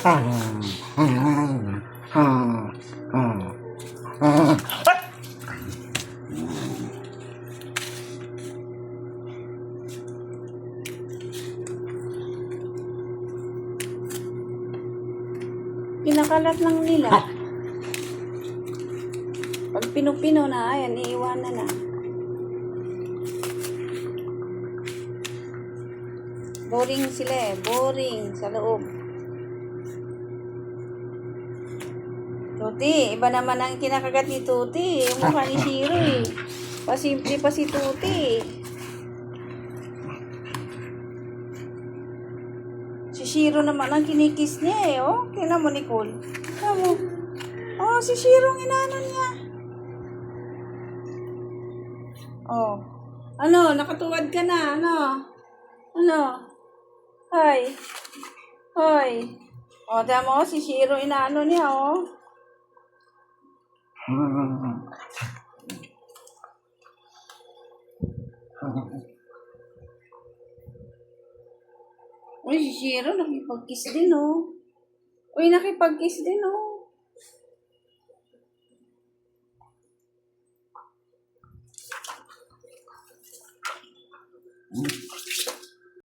Pinakalat lang nila. Pag pinupino na, ayan, iiwanan na. Boring sila eh. Boring sa loob. Tuti, iba naman ang kinakagat ni Tuti. Yung mukha ni Shiro eh. Pasimple pa si Tuti. Si Shiro naman ang kinikis niya eh. Oh, tingnan mo, Nicole. Tingnan mo. Oh, si Shiro ang inano niya. Oh. Ano, nakatuwad ka na. Ano? Ano? Hoy. Hoy. O, tama mo, si Shiro inaano niya, oh. Uy, si Shiro, nakipag-kiss din, oh. Uy, nakipag-kiss din, oh.